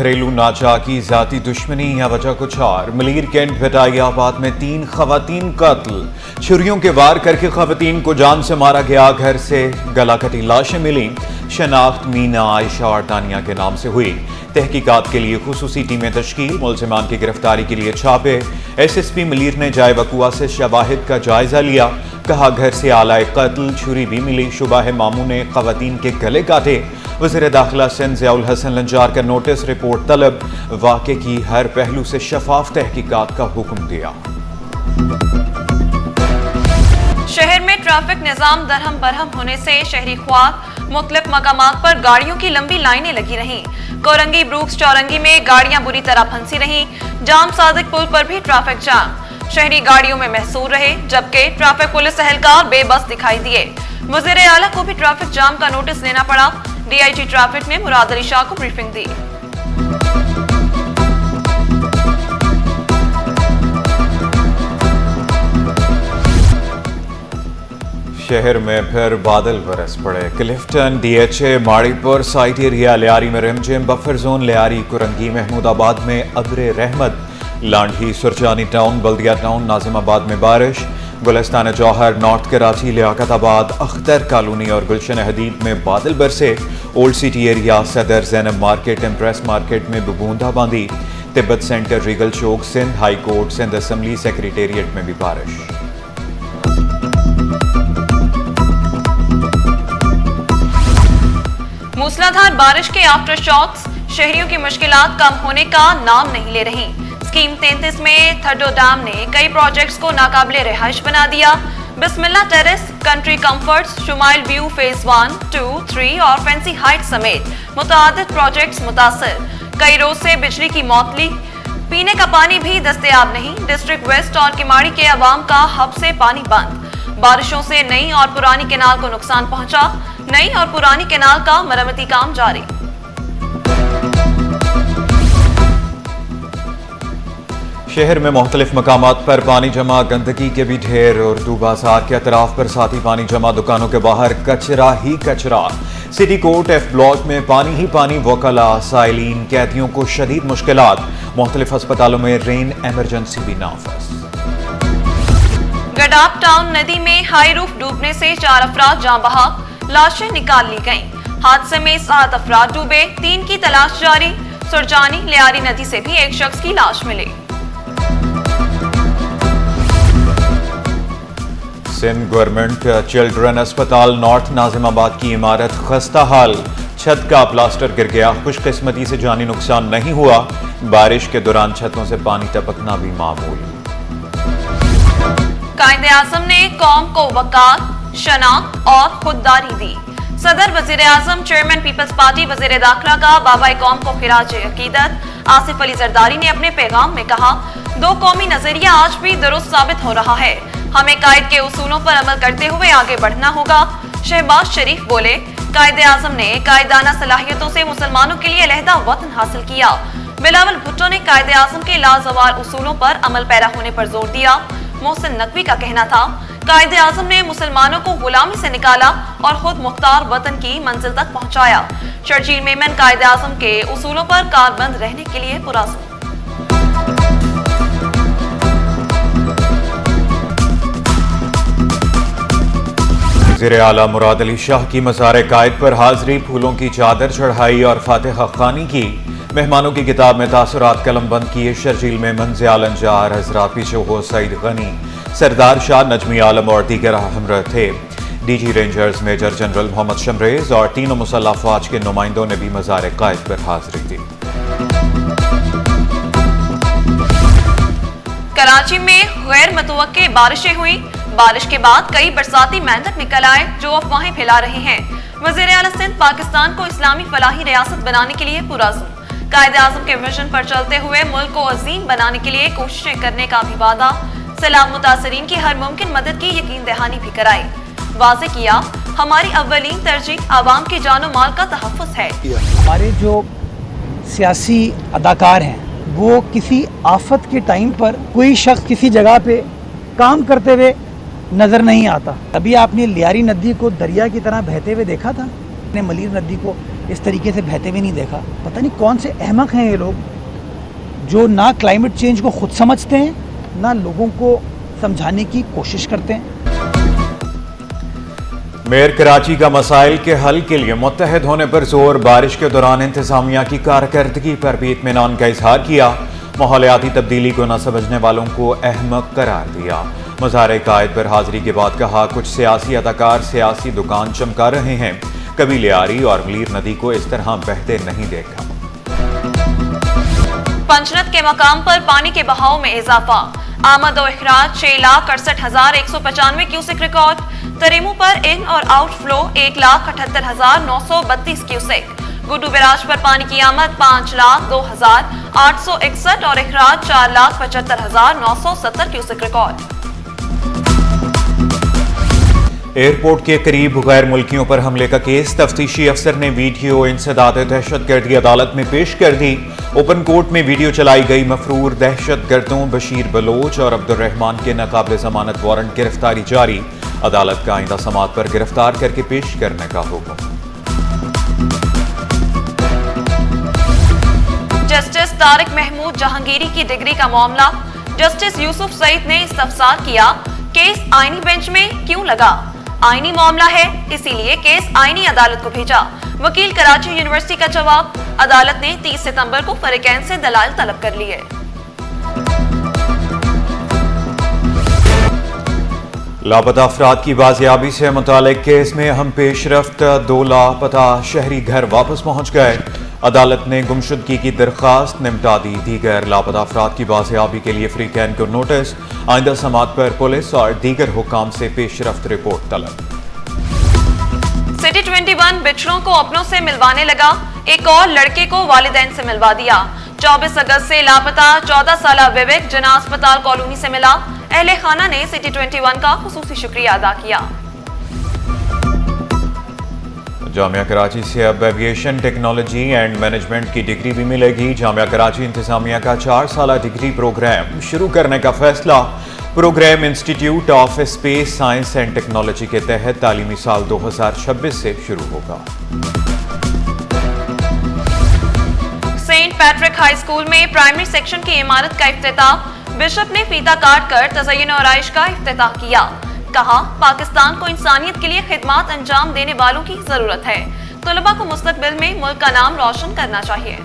घरेलू नाचाकी, जाती दुश्मनी या वजह कुछ और। मलीर कैंट भिटाइयाबाद में 3 खवातीन कत्ल। छुरियों के वार करके खवातीन को जान से मारा गया। घर से गला कटी लाशें मिली। शनाख्त मीना, आयशा और तानिया के नाम से हुई। तहकीकात के लिए खुसूसी टीमें तश्कील। मुलजिमान की गिरफ्तारी के लिए छापे। SSP मलीर ने जाए वकुआ से शवाहिद का जायजा लिया। कहा घर से आलाए कत्ल, छुरी भी मिली। शुबह मामू ने खवातीन के गले काटे। वज़ीर दाखिला सिंध ज़ियाउल हसन लंजार का नोटिस, रिपोर्ट तलब। वाक़े की हर पहलू से शफाफ तहकीकात का हुक्म दिया। शहर में ट्रैफिक निजाम दरहम बरहम होने से शहरी ख्वाह मुख्तलिफ मकामात पर गाड़ियों की लंबी लाइनें लगी रहीं। कोरंगी ब्रूक्स चौरंगी में गाड़ियां बुरी तरह फंसी रहीं। जाम सादिक पुल पर भी ट्रैफिक जाम। शहरी गाड़ियों में महसूर रहे, जबकि ट्रैफिक पुलिस एहलकार बेबस दिखाई दिए। वज़ीर आला को भी ट्रैफिक जाम का नोटिस लेना पड़ा। DIG ट्रैफिक ने मुराद अली शाह को ब्रीफिंग दी। शहर में फिर बादल बरस पड़े। Clifton, DHA, Maripur, site area, Lyari में रिमझिम, बफर जोन लियारी, कुरंगी, महमूदाबाद में अब्रे रहमत, लांढी, सुरजानी टाउन, बल्दिया टाउन, नाजिमाबाद में बारिश, गुलिस्तान जौहर, नॉर्थ कराची, लियाकताबाद, अख्तर कॉलोनी और गुलशन हदीद में बादल बरसे। ओल्ड सिटी एरिया, सदर, ज़ैनब मार्केट, इम्प्रेस मार्केट में बूंदाबांदी। Tibet centre, Regal chowk, Sindh high court, Sindh assembly secretariat में भी बारिश। मूसलाधार बारिश के आफ्टर शॉक्स शहरियों की मुश्किलात कम होने का नाम नहीं ले रही। स्कीम 33 में थर्डो डैम ने कई प्रोजेक्ट्स को नाकाबिले रिहाइश बना दिया। Bismillah terrace, country comforts, Shumail view phase 1, 2, 3 और फैंसी हाइट समेत मुतादिद प्रोजेक्ट्स मुतासर। कई रोज से बिजली की मौतली, पीने का पानी भी दस्तयाब नहीं। डिस्ट्रिक्ट वेस्ट और किमाड़ी के अवाम का हब से पानी बंद। बारिशों से नई और पुरानी केनाल को नुकसान पहुंचा। नई और पुरानी केनाल का मरम्मती काम जारी। शहर में मुख्तलिफ मकामात पर पानी जमा, गंदगी के भी ढेर। उर्दू बाजार के अतराफ पर साथी पानी जमा, दुकानों के बाहर कचरा ही कचरा। सिटी कोर्ट F ब्लॉक में पानी ही पानी। वकला, साइलिन, कैदियों को शदीद मुश्किलात। मुख्तलिफ अस्पतालों में रेन एमरजेंसी भी नाफज। गडाप टाउन नदी में हाई रूफ डूबने से 4 अफराद जाँ बहक, लाशें निकाल ली गईं। हादसे में 7 अफराद डूबे, 3 की तलाश जारी। सुरजानी, लियारी नदी से भी एक शख्स की लाश मिली। सिंध गवर्नमेंट चिल्ड्रन अस्पताल नॉर्थ नाजिमाबाद की इमारत खस्ता हाल। छत का प्लास्टर गिर गया। खुशकिस्मती से जानी नुकसान नहीं हुआ। बारिश के दौरान छतों से पानी टपकना भी मामूल। कायदे आजम ने कौम को वकार, शनाख्त और खुददारी दी। सदर, वजीर आजम, चेयरमैन पीपल्स पार्टी, वजीर दाखिला का बाबाए कौम को खिराज अकीदत। आसिफ अली जरदारी ने अपने पैगाम में कहा, 2 कौमी नजरिया आज भी दुरुस्त साबित हो रहा है। हमें कायद के उसूलों पर अमल करते हुए आगे बढ़ना होगा। शहबाज शरीफ बोले, कायदे आजम ने कायदाना सलाहियतों से मुसलमानों के लिए अलहदा वतन हासिल किया। बिलावल भुट्टो ने कायदे आजम के लाजवार उसूलों पर अमल पैरा होने पर जोर दिया। मोहसिन नकवी का कहना था, कायदे आजम ने मुसलमानों को गुलामी से निकाला और खुद मुख्तार वतन की मंजिल तक पहुंचाया। शर्जील मेमन कायदे आजम के उसूलों पर कारबंद रहने के लिए पुरज़ोर। वज़ीर आला मुराद अली शाह की मज़ार कायद पर हाजिरी, फूलों की चादर चढ़ाई और फातिहा खानी की। मेहमानों की किताब में तासुरात कलम बंद किए। शर्जील मेमन, ज़ियाल अंजार, हजरात पीछे हो, सईद गनी, सरदार शाह, नजमी आलम और दीगर हमराह थे। DG rangers major general Mohammad Shamrez और तीनों मुसल्लह अफवाज के नुमाइंदों ने भी मज़ार कायद पर हाजिरी दी। कराची में गैर मुतवक्के बारिशें हुई। बारिश के बाद कई बरसाती मेंढक निकल आए जो अफवाहें फैला रहे हैं। वज़ीर आला सिंध पाकिस्तान को इस्लामी फलाही रियासत बनाने के लिए पुरज़ोर। कायदे आज़म के विजन पर चलते हुए मुल्क को अजीम बनाने के लिए कोशिशें करने का भी वादा। सैलाब मुतासरीन की हर मुमकिन मदद की यकीन दहानी भी कराई। वाज़े किया, हमारी अव्वलीन तरजीह आवाम की जानो माल का तहफ़्फ़ुज़ है। हमारे जो सियासी अदाकार हैं वो किसी आफत के टाइम पर कोई शख्स किसी जगह पे काम करते हुए नज़र नहीं आता। अभी आपने लियारी नदी को दरिया की तरह बहते हुए देखा था, मलीर नदी को इस तरीके से बहते हुए नहीं देखा। पता नहीं कौन से अहमक हैं ये लोग जो ना क्लाइमेट चेंज को खुद समझते हैं ना लोगों को समझाने की कोशिश करते हैं। मेयर कराची का मसाइल के हल के लिए मुत्तहद होने पर जोर, बारिश के दौरान इंतजामिया की कारकर्दगी पर भी इत्मीनान का इजहार किया। माहौलियाती तब्दीली को न समझने वालों को अहमक करार दिया। मुज़ाहरे कायद पर हाजिरी के बाद कहा, कुछ सियासी अदाकार सियासी दुकान चमका रहे हैं, कभी लियारी और मलीर नदी को इस तरह बहते नहीं देखा। पंचनद के मकाम पर पानी के बहाव में इजाफा, आमद और अखराज 6,68,195 क्यूसेक रिकॉर्ड। तरीमू पर इन और out flow 1,78,932 cusec. Guddu barrage पर पानी की आमद 5,02,861 और अखराज 4,75,970 क्यूसेक रिकॉर्ड। एयरपोर्ट के करीब गैर मुल्कियों पर हमले का केस, तफ्तीशी अफसर ने वीडियो इंसदाद दहशतगर्दी अदालत में पेश कर दी। ओपन कोर्ट में वीडियो चलाई गई। मफरूर दहशतगर्दों बशीर बलोच और अब्दुर्रहमान के नाकाबिले जमानत वारंट गिरफ्तारी जारी। अदालत का आइंदा समात पर गिरफ्तार करके पेश करने का हुक्म। जस्टिस तारिक महमूद जहांगीरी की डिग्री का मामला, जस्टिस यूसुफ सईद ने इस्तफसार किया, केस आईनी बेंच में क्यों लगा? आईनी मामला है, इसीलिए केस आईनी अदालत को भेजा। वकील कराची यूनिवर्सिटी का जवाब, अदालत ने 30 सितंबर को फरीकैन से दलाल तलब कर लिए। लापता अफराद की बाजियाबी से मुतालिक केस में अहम पेशरफ्त, 2 लापता शहरी घर वापस पहुंच गए। अदालत ने गुमशुदगी की दरख्वास्त निपटा दी। दीगर लापता अफराद की बाजियाबी के लिए फरीकैन को नोटिस, आइंदा समात पर पुलिस और दीगर हुकाम से पेशरफ्त रिपोर्ट तलब। सिटी 21 बिछड़ों को अपनों से मिलवाने लगा, एक और लड़के को वालिदैन से मिलवा दिया। 24 अगस्त से लापता 14 साला विवेक जना अस्पताल कॉलोनी से मिला। अहले खाना ने सिटी 21 का खुसूसी शुक्रिया अदा किया। जामिया कराची से अब एविएशन टेक्नोलॉजी एंड मैनेजमेंट की डिग्री भी मिलेगी। जामिया कराची इंतजामिया का 4 साला डिग्री प्रोग्राम शुरू करने का फैसला। Program Institute of Space Science and Technology के तहत तालीमी साल 2026 से शुरू होगा। सेंट पैट्रिक हाई स्कूल में प्राइमरी सेक्शन की इमारत का इफ्तिताह, बिशप ने फीता काट कर तज़य्युन और आइश का इफ्तिताह किया। कहा, पाकिस्तान को इंसानियत के लिए खिदमात अंजाम देने वालों की जरूरत है। तलबा को मुस्तकबिल में मुल्क का नाम रोशन करना चाहिए।